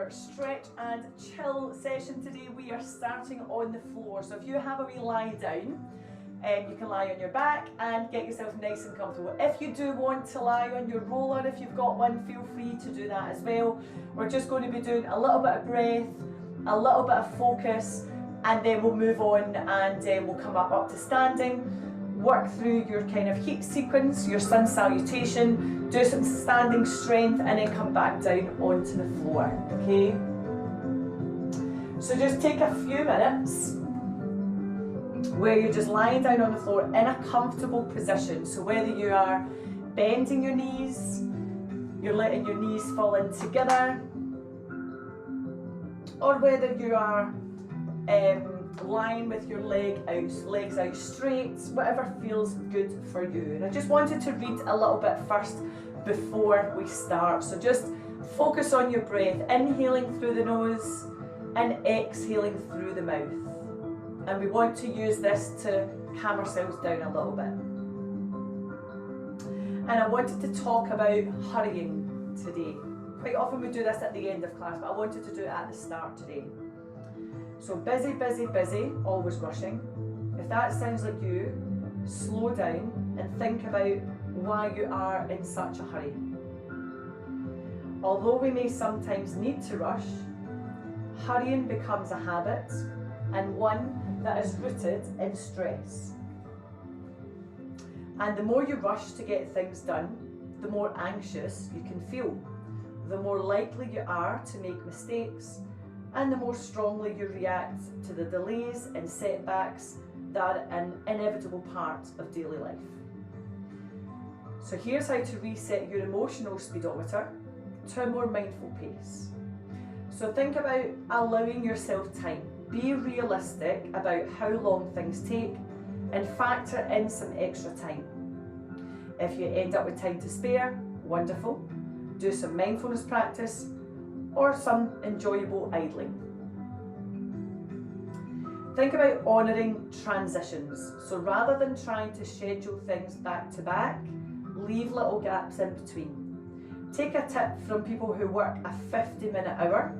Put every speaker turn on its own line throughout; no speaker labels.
your stretch and chill session today. We are starting on the floor. So if you have a wee lie down, you can lie on your back and get yourself nice and comfortable. If you do want to lie on your roller, if you've got one, feel free to do that as well. We're just going to be doing a little bit of breath, a little bit of focus, and then we'll move on and we'll come up to standing. Work through your kind of heat sequence, your sun salutation, do some standing strength, and then come back down onto the floor, okay? So just take a few minutes where you're just lying down on the floor in a comfortable position. So whether you are bending your knees, you're letting your knees fall in together, or whether you are lying with your legs out straight, whatever feels good for you. And I just wanted to read a little bit first before we start. So just focus on your breath, inhaling through the nose and exhaling through the mouth. And we want to use this to calm ourselves down a little bit. And I wanted to talk about hurrying today. Quite often we do this at the end of class, but I wanted to do it at the start today. So busy, busy, busy, always rushing. If that sounds like you, slow down and think about why you are in such a hurry. Although we may sometimes need to rush, hurrying becomes a habit and one that is rooted in stress. And the more you rush to get things done, the more anxious you can feel, the more likely you are to make mistakes, and the more strongly you react to the delays and setbacks that are an inevitable part of daily life. So here's how to reset your emotional speedometer to a more mindful pace. So think about allowing yourself time. Be realistic about how long things take and factor in some extra time. If you end up with time to spare, wonderful. Do some mindfulness practice or some enjoyable idling. Think about honouring transitions. So rather than trying to schedule things back to back, leave little gaps in between. Take a tip from people who work a 50-minute hour,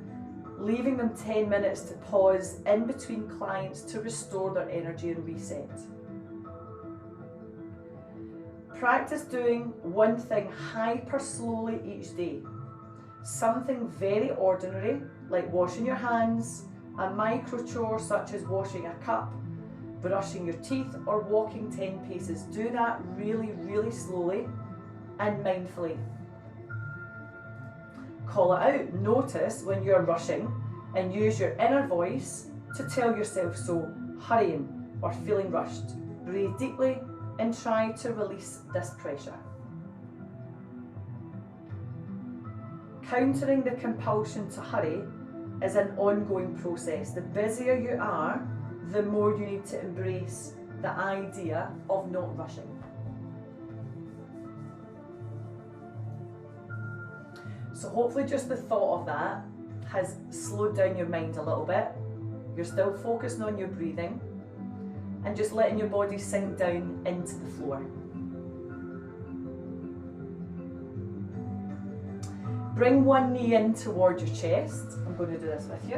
leaving them 10 minutes to pause in between clients to restore their energy and reset. Practice doing one thing hyper slowly each day. Something very ordinary, like washing your hands, a micro chore such as washing a cup, brushing your teeth, or walking 10 paces. Do that really, really slowly and mindfully. Call it out. Notice when you're rushing and use your inner voice to tell yourself so, hurrying or feeling rushed. Breathe deeply and try to release this pressure. Countering the compulsion to hurry is an ongoing process. The busier you are, the more you need to embrace the idea of not rushing. So hopefully just the thought of that has slowed down your mind a little bit. You're still focusing on your breathing and just letting your body sink down into the floor. Bring one knee in toward your chest. I'm going to do this with you.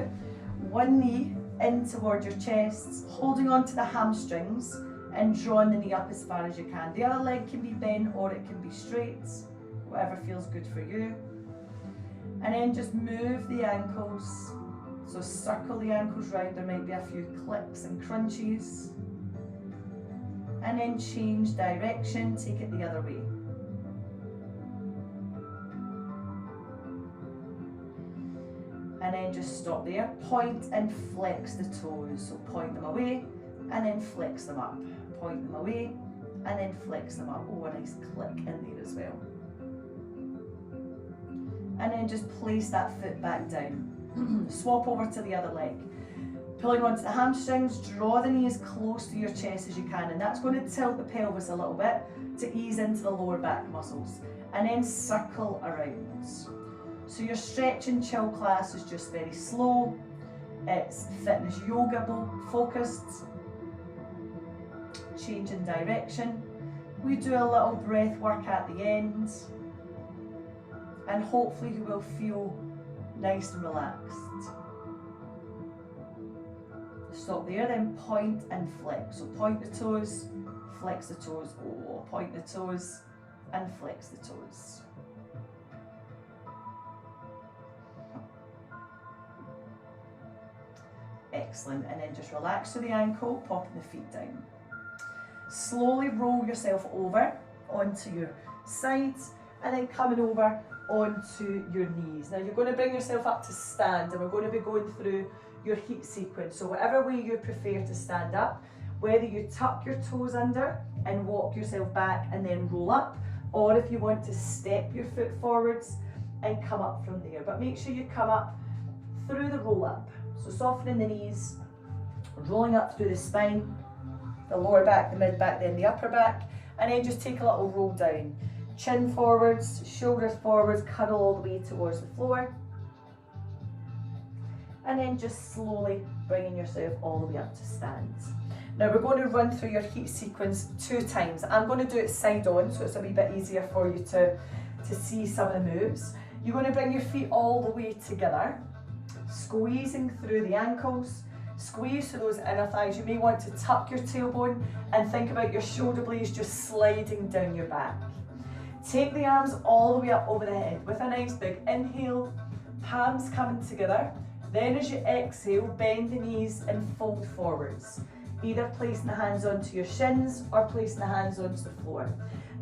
One knee in toward your chest, holding on to the hamstrings and drawing the knee up as far as you can. The other leg can be bent or it can be straight, whatever feels good for you. And then just move the ankles. So circle the ankles round. There might be a few clicks and crunches. And then change direction, take it the other way. And then just stop there. Point and flex the toes. So point them away and then flex them up. Point them away and then flex them up. Oh, a nice click in there as well. And then just place that foot back down. Swap over to the other leg. Pulling onto the hamstrings, draw the knee as close to your chest as you can, and that's going to tilt the pelvis a little bit to ease into the lower back muscles. And then circle around. So your stretch and chill class is just very slow. It's fitness yoga focused. Change in direction. We do a little breath work at the end. And hopefully you will feel nice and relaxed. Stop there, then point and flex. So point the toes, flex the toes, oh, point the toes and flex the toes. Excellent, and then just relax to the ankle, popping the feet down. Slowly roll yourself over onto your sides and then coming over onto your knees. Now you're going to bring yourself up to stand, and we're going to be going through your heat sequence. So whatever way you prefer to stand up, whether you tuck your toes under and walk yourself back and then roll up, or if you want to step your foot forwards and come up from there. But make sure you come up through the roll up. So softening the knees, rolling up through the spine, the lower back, the mid back, then the upper back, and then just take a little roll down. Chin forwards, shoulders forwards, cuddle all the way towards the floor. And then just slowly bringing yourself all the way up to stand. Now we're going to run through your heat sequence 2 times. I'm going to do it side on, so it's a wee bit easier for you to see some of the moves. You're going to bring your feet all the way together, squeezing through the ankles, squeeze through those inner thighs. You may want to tuck your tailbone and think about your shoulder blades just sliding down your back. Take the arms all the way up over the head with a nice big inhale, palms coming together. Then as you exhale, bend the knees and fold forwards, either placing the hands onto your shins or placing the hands onto the floor.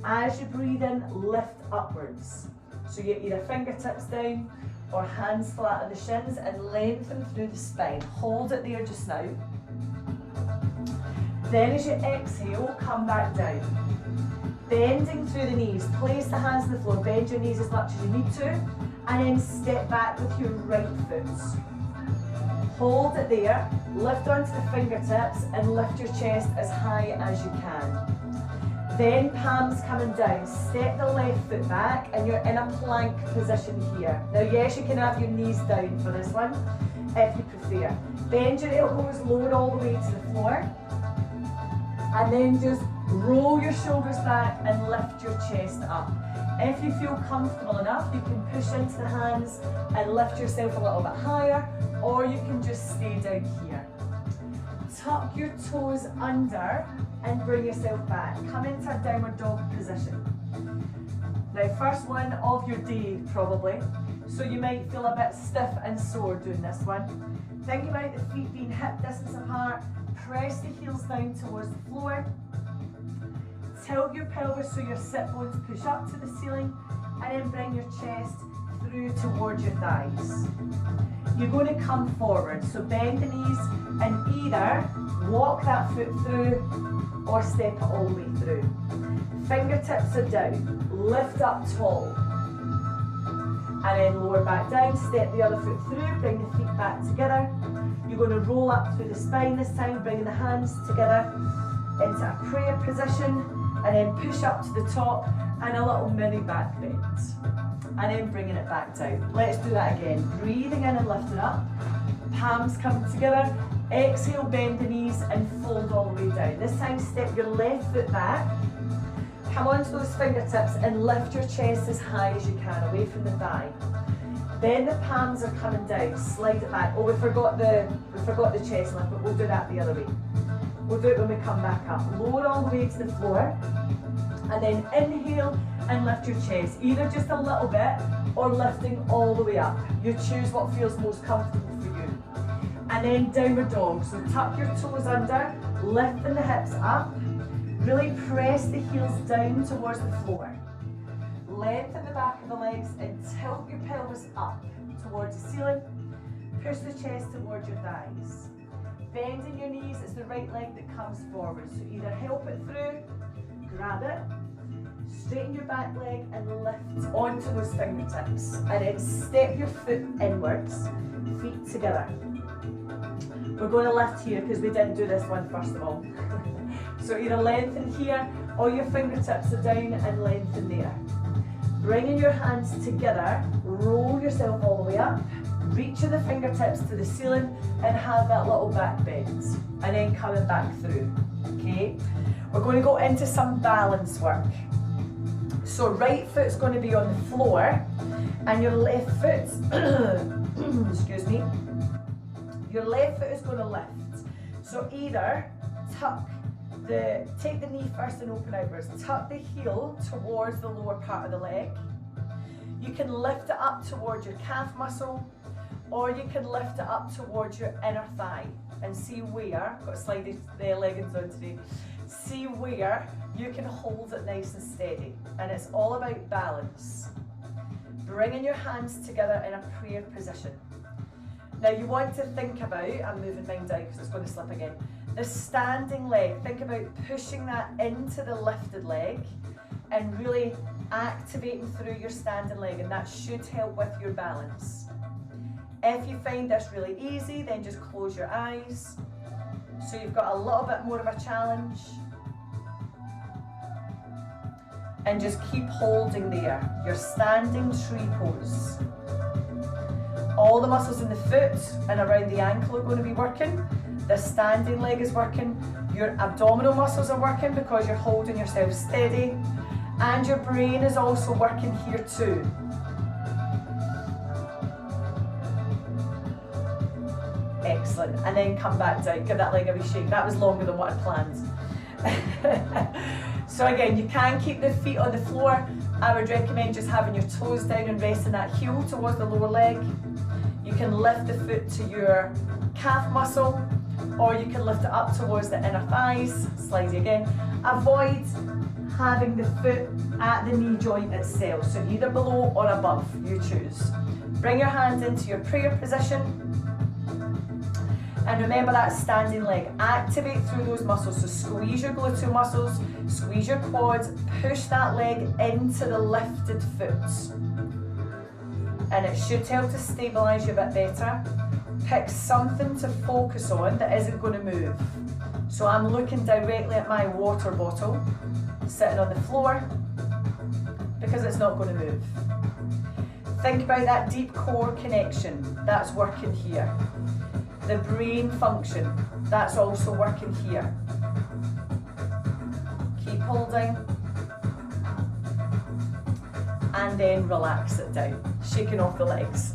As you breathe in, lift upwards. So you get either fingertips down or hands flat on the shins and lengthen through the spine. Hold it there just now. Then as you exhale, come back down. Bending through the knees, place the hands on the floor, bend your knees as much as you need to, and then step back with your right foot. Hold it there, lift onto the fingertips and lift your chest as high as you can. Then palms coming down, step the left foot back and you're in a plank position here. Now yes, you can have your knees down for this one, if you prefer. Bend your elbows, lower all the way to the floor. And then just roll your shoulders back and lift your chest up. If you feel comfortable enough, you can push into the hands and lift yourself a little bit higher, or you can just stay down here. Tuck your toes under and bring yourself back. Come into a downward dog position. Now, first one of your day probably, so you might feel a bit stiff and sore doing this one. Think about the feet being hip distance apart. Press the heels down towards the floor. Tilt your pelvis so your sit bones push up to the ceiling, and then bring your chest through towards your thighs. You're going to come forward, so bend the knees and either walk that foot through or step it all the way through. Fingertips are down, lift up tall, and then lower back down, step the other foot through, bring the feet back together. You're going to roll up through the spine this time, bringing the hands together into a prayer position, and then push up to the top and a little mini back bend. And then bringing it back down. Let's do that again. Breathing in and lifting up. Palms coming together. Exhale, bend the knees and fold all the way down. This time step your left foot back. Come onto those fingertips and lift your chest as high as you can, away from the thigh. Then the palms are coming down. Slide it back. Oh, we forgot the chest lift, but we'll do that the other way. We'll do it when we come back up. Lower all the way to the floor. And then inhale and lift your chest, either just a little bit or lifting all the way up. You choose what feels most comfortable for you. And then downward dog. So tuck your toes under, lifting the hips up. Really press the heels down towards the floor. Lengthen the back of the legs and tilt your pelvis up towards the ceiling. Push the chest towards your thighs. Bending your knees, it's the right leg that comes forward. So either help it through, grab it, straighten your back leg and lift onto those fingertips. And then step your foot inwards, feet together. We're going to lift here because we didn't do this one first of all. So either lengthen here or your fingertips are down and lengthen there. Bringing your hands together, roll yourself all the way up. Reach the fingertips to the ceiling and have that little back bend. And then coming back through, okay? We're going to go into some balance work. So right foot's going to be on the floor and your left foot excuse me, your left foot is going to lift. So either take the knee first and open outwards, tuck the heel towards the lower part of the leg. You can lift it up towards your calf muscle, or you can lift it up towards your inner thigh and see where, got to slide the leggings on today, see where you can hold it nice and steady. And it's all about balance. Bringing your hands together in a prayer position. Now you want to think about, I'm moving mine down because it's going to slip again, the standing leg. Think about pushing that into the lifted leg and really activating through your standing leg, and that should help with your balance. If you find this really easy, then just close your eyes. So you've got a little bit more of a challenge. And just keep holding there, your standing tree pose. All the muscles in the foot and around the ankle are going to be working. The standing leg is working. Your abdominal muscles are working because you're holding yourself steady. And your brain is also working here too. Excellent. And then come back down. Give that leg a wee shake. That was longer than what I planned. So again, you can keep the feet on the floor. I would recommend just having your toes down and resting that heel towards the lower leg. You can lift the foot to your calf muscle, or you can lift it up towards the inner thighs. Slide again. Avoid having the foot at the knee joint itself, so either below or above, you choose. Bring your hands into your prayer position. And remember that standing leg, activate through those muscles. So squeeze your gluteal muscles, squeeze your quads, push that leg into the lifted foot. And it should help to stabilise you a bit better. Pick something to focus on that isn't going to move. So I'm looking directly at my water bottle, sitting on the floor, because it's not going to move. Think about that deep core connection, that's working here. The brain function, that's also working here. Keep holding. And then relax it down, shaking off the legs.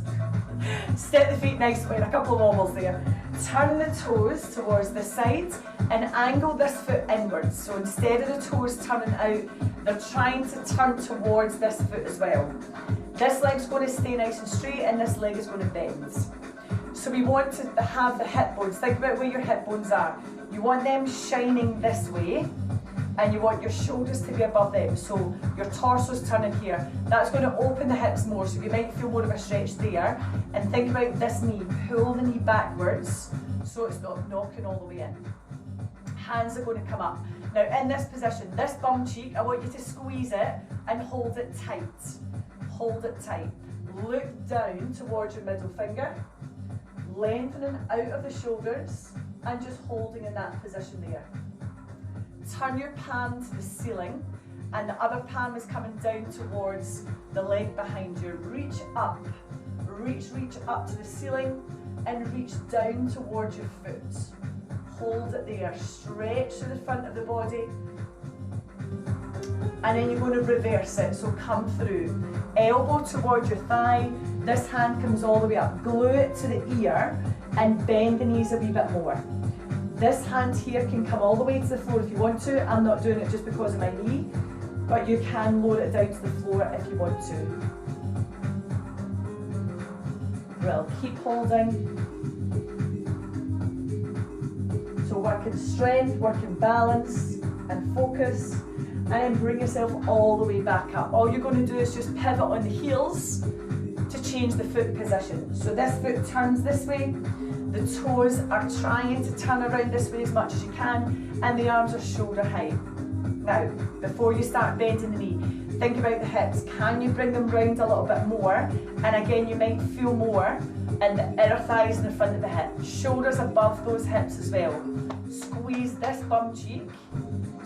Step the feet nicely, a couple of wobbles there. Turn the toes towards the side and angle this foot inwards. So instead of the toes turning out, they're trying to turn towards this foot as well. This leg's going to stay nice and straight and this leg is going to bend. So we want to have the hip bones. Think about where your hip bones are. You want them shining this way and you want your shoulders to be above them. So your torso's turning here. That's going to open the hips more, so you might feel more of a stretch there. And think about this knee. Pull the knee backwards so it's not knocking all the way in. Hands are going to come up. Now in this position, this bum cheek, I want you to squeeze it and hold it tight. Hold it tight. Look down towards your middle finger. Lengthening out of the shoulders and just holding in that position there. Turn your palm to the ceiling and the other palm is coming down towards the leg behind you. Reach up, reach up to the ceiling and reach down towards your foot. Hold it there, stretch to the front of the body and then you're going to reverse it, so come through. Elbow towards your thigh, this hand comes all the way up. Glue it to the ear and bend the knees a wee bit more. This hand here can come all the way to the floor if you want to. I'm not doing it just because of my knee, but you can lower it down to the floor if you want to. Well, keep holding. So working strength, working balance and focus. And then bring yourself all the way back up. All you're going to do is just pivot on the heels to change the foot position. So this foot turns this way, the toes are trying to turn around this way as much as you can, and the arms are shoulder height. Now, before you start bending the knee, think about the hips. Can you bring them round a little bit more? And again, you might feel more in the inner thighs and the front of the hip. Shoulders above those hips as well. Squeeze this bum cheek.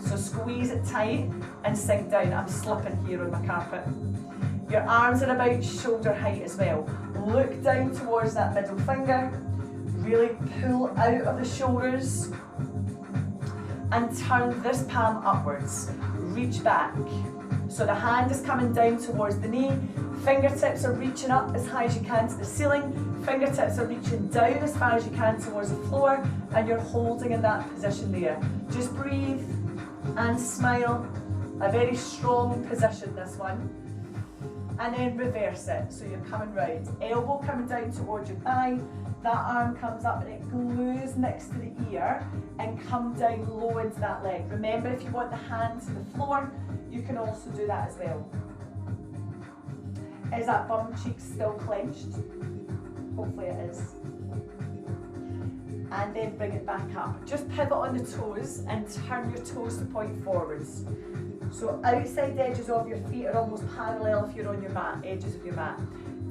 So squeeze it tight and sink down. I'm slipping here on my carpet. Your arms are about shoulder height as well. Look down towards that middle finger. Really pull out of the shoulders. and turn this palm upwards. Reach back. So the hand is coming down towards the knee, fingertips are reaching up as high as you can to the ceiling, fingertips are reaching down as far as you can towards the floor, and you're holding in that position there. Just breathe and smile. A very strong position, this one. And then reverse it, so you're coming round. Elbow coming down towards your thigh, that arm comes up and it glues next to the ear and come down low into that leg. Remember, if you want the hand to the floor, you can also do that as well. Is that bum cheek still clenched? Hopefully it is. And then bring it back up. Just pivot on the toes and turn your toes to point forwards. So outside edges of your feet are almost parallel if you're on your mat, edges of your mat.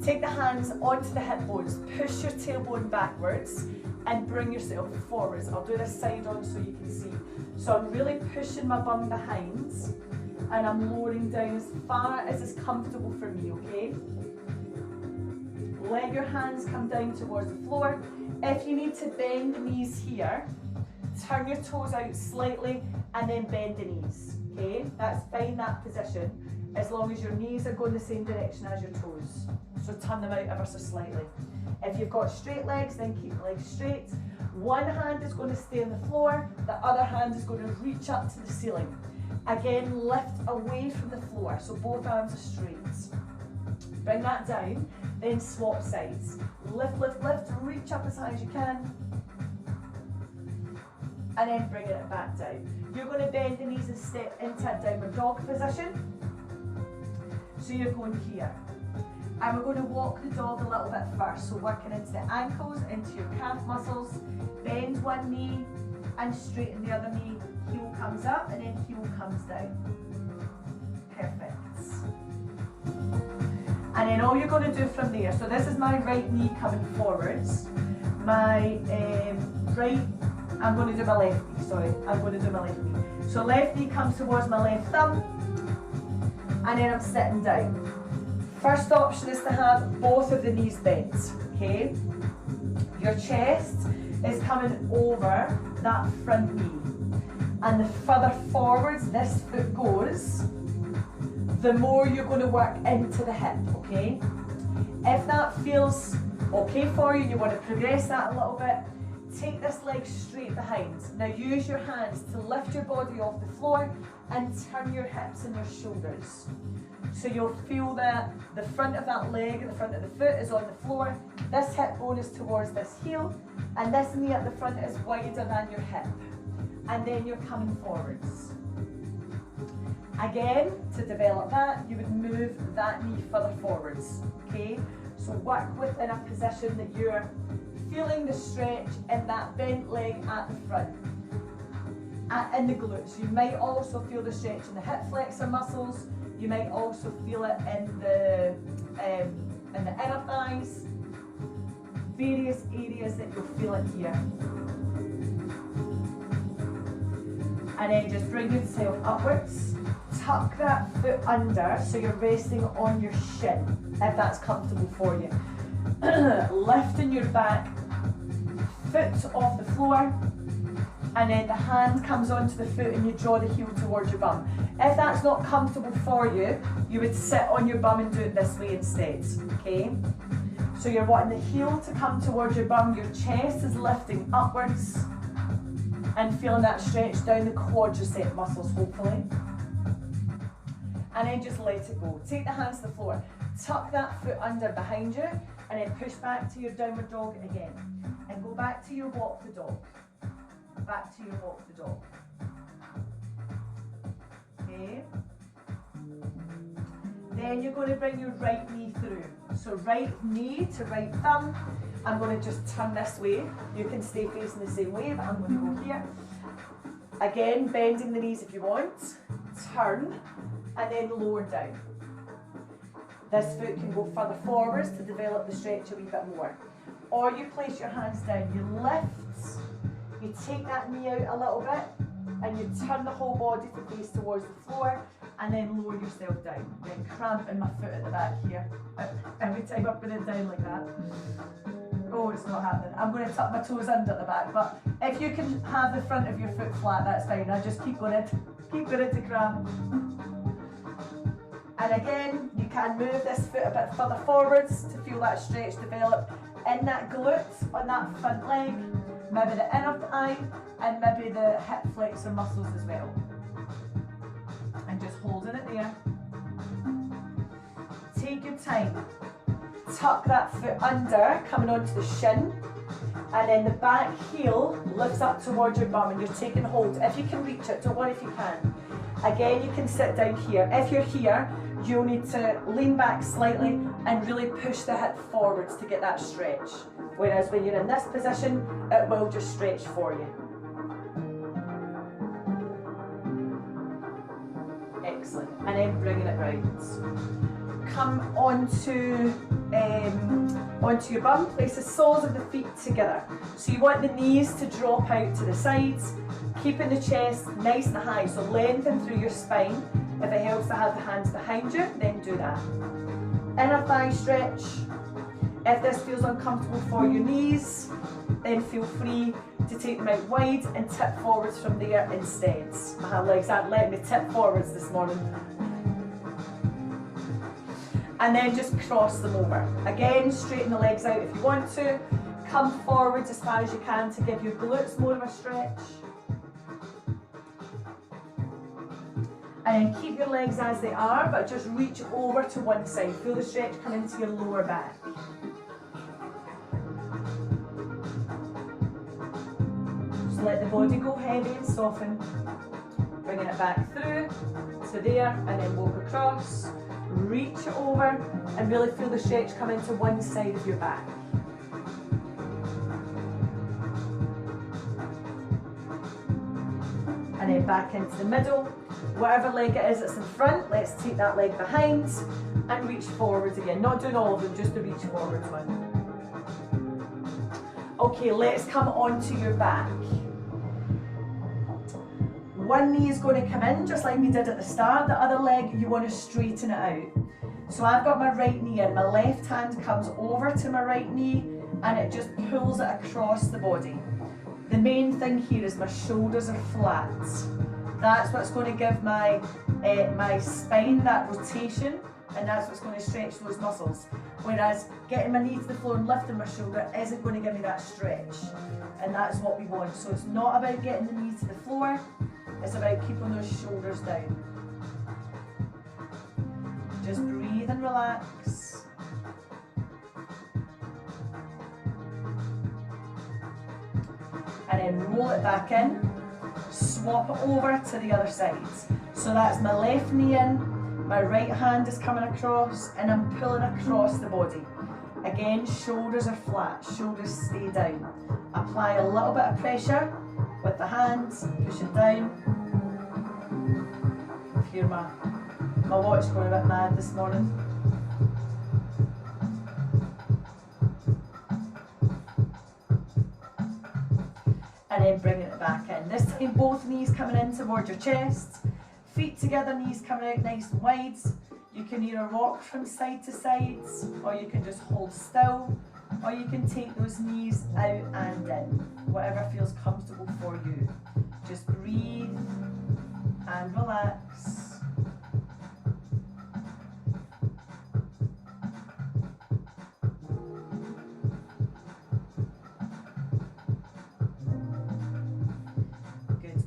Take the hands onto the hip bones, push your tailbone backwards and bring yourself forwards. I'll do this side on so you can see. So I'm really pushing my bum behind and I'm lowering down as far as is comfortable for me, okay? Let your hands come down towards the floor. If you need to bend the knees here, turn your toes out slightly and then bend the knees, okay? That's fine, that position, as long as your knees are going the same direction as your toes. So turn them out ever so slightly. If you've got straight legs, then keep the legs straight. One hand is going to stay on the floor, the other hand is going to reach up to the ceiling. Again, lift away from the floor, so both arms are straight. Bring that down, then swap sides. Lift, lift, lift, reach up as high as you can. And then bring it back down. You're going to bend the knees and step into a downward dog position. So you're going here. And we're going to walk the dog a little bit first. So working into the ankles, into your calf muscles. Bend one knee and straighten the other knee. Heel comes up and then heel comes down. Perfect. And then all you're going to do from there, so this is my right knee coming forwards. My right, I'm going to do my left knee, sorry. I'm going to do my left knee. So left knee comes towards my left thumb. And then I'm sitting down. First option is to have both of the knees bent, okay? Your chest is coming over that front knee. And the further forwards this foot goes, the more you're going to work into the hip, okay? If that feels okay for you and you want to progress that a little bit, take this leg straight behind. Now use your hands to lift your body off the floor and turn your hips and your shoulders. So you'll feel that the front of that leg and the front of the foot is on the floor, this hip bone is towards this heel, and this knee at the front is wider than your hip. And then you're coming forwards. Again, to develop that, you would move that knee further forwards, okay? So work within a position that you're feeling the stretch in that bent leg at the front. In the glutes, you might also feel the stretch in the hip flexor muscles. You might also feel it in the inner thighs. Various areas that you'll feel it here. And then just bring yourself upwards. Tuck that foot under so you're resting on your shin, if that's comfortable for you. Lifting your back foot off the floor, and then the hand comes onto the foot and you draw the heel towards your bum. If that's not comfortable for you, you would sit on your bum and do it this way instead, okay? So you're wanting the heel to come towards your bum, your chest is lifting upwards, and feeling that stretch down the quadricep muscles, hopefully. And then just let it go. Take the hands to the floor. Tuck that foot under behind you, and then push back to your downward dog again. And go back to your walk the dog. Back to your walk the dog. Okay. Then you're going to bring your right knee through. So right knee to right thumb. I'm going to just turn this way. You can stay facing the same way, but I'm going to go here. Again, bending the knees if you want. Turn, and then lower down. This foot can go further forwards to develop the stretch a wee bit more. Or you place your hands down, you lift, you take that knee out a little bit, and you turn the whole body to face towards the floor, and then lower yourself down. Then cramp in my foot at the back here. Every time I put it down like that.
Oh, it's not happening. I'm going to tuck my toes under the back, but if you can have the front of your foot flat, that's fine. I just keep going into cramp. And again, you can move this foot a bit further forwards to feel that stretch develop in that glute on that front leg, maybe the inner thigh, and maybe the hip flexor muscles as well. And just holding it there. Take your time. Tuck that foot under, coming onto the shin, and then the back heel lifts up towards your bum and you're taking hold. If you can reach it, don't worry if you can. Again, you can sit down here. If you're here, you'll need to lean back slightly and really push the hip forwards to get that stretch. Whereas when you're in this position, it will just stretch for you. Excellent. And then bringing it round. Come onto your bum, place the soles of the feet together. So you want the knees to drop out to the sides, keeping the chest nice and high, so lengthen through your spine. If it helps to have the hands behind you, then do that. Inner thigh stretch. If this feels uncomfortable for your knees, then feel free to take them out wide and tip forwards from there instead. My legs aren't letting me tip forwards this morning. And then just cross them over. Again, straighten the legs out if you want to. Come forwards as far as you can to give your glutes more of a stretch. And then keep your legs as they are, but just reach over to one side. Feel the stretch come into your lower back. Just let the body go heavy and soften. Bringing it back through to there, and then walk across. Reach it over and really feel the stretch come into one side of your back. And then back into the middle. Whatever leg it is that's in front, let's take that leg behind and reach forwards again. Not doing all of them, just the reach forwards one. Okay, let's come onto your back. One knee is going to come in, just like we did at the start. The other leg, you want to straighten it out. So I've got my right knee in. My left hand comes over to my right knee and it just pulls it across the body. The main thing here is my shoulders are flat. That's what's going to give my spine that rotation, and that's what's going to stretch those muscles. Whereas getting my knee to the floor and lifting my shoulder isn't going to give me that stretch. And that's what we want. So it's not about getting the knee to the floor. It's about keeping those shoulders down. Just breathe and relax. And then roll it back in. Swap it over to the other side. So that's my left knee in, my right hand is coming across, and I'm pulling across the body. Again, shoulders are flat, shoulders stay down. Apply a little bit of pressure with the hands, push it down. I hear my watch going a bit mad this morning. And then bringing it back in. This time both knees coming in towards your chest. Feet together, knees coming out nice and wide. You can either rock from side to side, or you can just hold still, or you can take those knees out and in. Whatever feels comfortable for you. Just breathe and relax.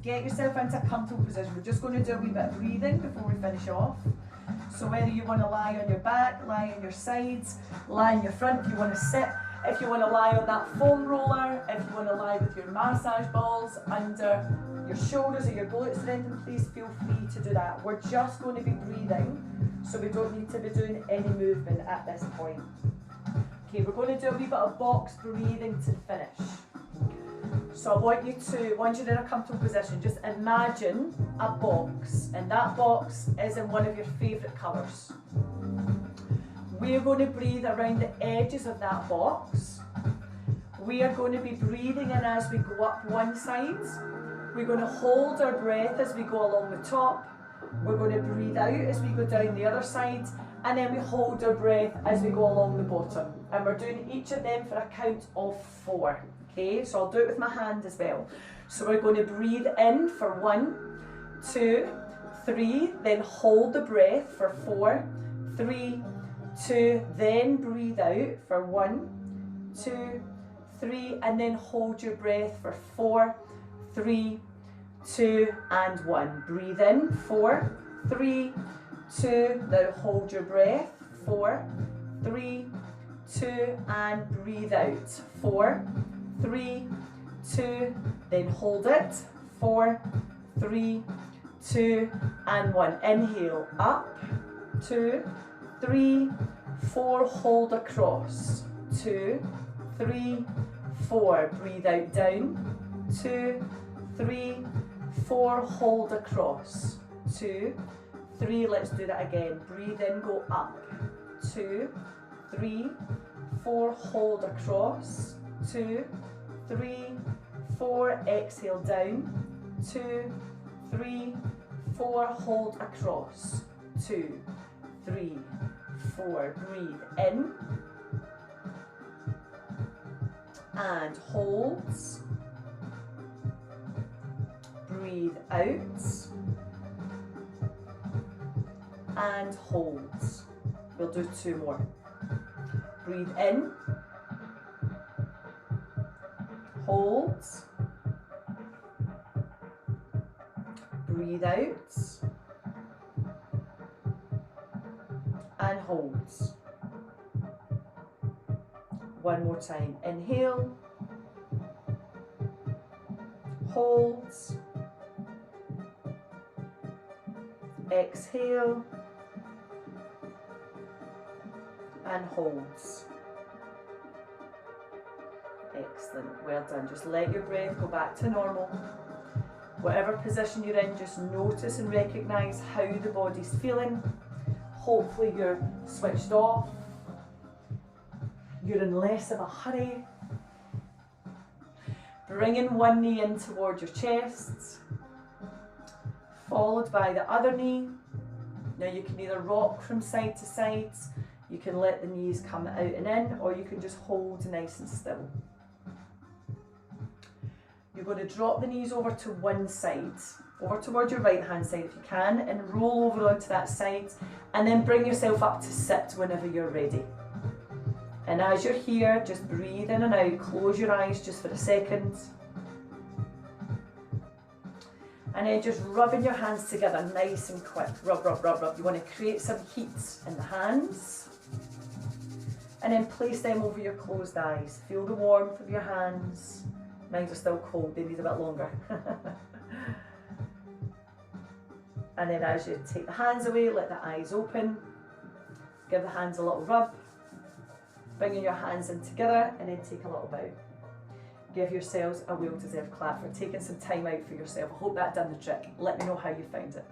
Get yourself into a comfortable position. We're just going to do a wee bit of breathing before we finish off. So whether you want to lie on your back, lie on your sides, lie on your front, if you want to sit, if you want to lie on that foam roller, if you want to lie with your massage balls under your shoulders or your glutes or anything, please feel free to do that. We're just going to be breathing, so we don't need to be doing any movement at this point. Okay, we're going to do a wee bit of box breathing to finish. So I want you to, once you're in a comfortable position, just imagine a box, and that box is in one of your favourite colours. We're going to breathe around the edges of that box. We are going to be breathing in as we go up one side. We're going to hold our breath as we go along the top, We're going to breathe out as we go down the other side, and then we hold our breath as we go along the bottom. And we're doing each of them for a count of 4. Okay, so I'll do it with my hand as well. So we're going to breathe in for 1, 2, 3, then hold the breath for 4, 3, 2, then breathe out for 1, 2, 3, and then hold your breath for 4, 3, 2, and 1. Breathe in, 4, 3, 2, now hold your breath, 4, 3, 2, and breathe out, 4, 3, 2, then hold it, 4, 3, 2, and 1. Inhale, up, 2, 3, 4, hold across, 2, 3, 4, breathe out, down, 2, 3, 4, hold across, 2, 3, let's do that again, breathe in, go up, 2, 3, 4, hold across, 2, 3, 4, exhale down, 2, 3, 4, hold across, 2, 3, 4, breathe in, and holds, breathe out, and holds. We'll do 2 more. Breathe in, holds, breathe out, and holds. 1 more time. Inhale, holds, exhale, and holds. Excellent, well done. Just let your breath go back to normal. Whatever position you're in, just notice and recognise how the body's feeling. Hopefully you're switched off. You're in less of a hurry. Bringing one knee in towards your chest, followed by the other knee. Now you can either rock from side to side, you can let the knees come out and in, or you can just hold nice and still. You're going to drop the knees over to one side, over towards your right hand side if you can, and roll over onto that side, and then bring yourself up to sit whenever you're ready. And as you're here, just breathe in and out, close your eyes just for a second. And then just rubbing your hands together nice and quick. Rub, rub, rub, rub. You want to create some heat in the hands. And then place them over your closed eyes. Feel the warmth of your hands. Mine are still cold, they need a bit longer. And then as you take the hands away, let the eyes open. Give the hands a little rub. Bringing your hands in together and then take a little bow. Give yourselves a well-deserved clap for taking some time out for yourself. I hope that done the trick. Let me know how you found it.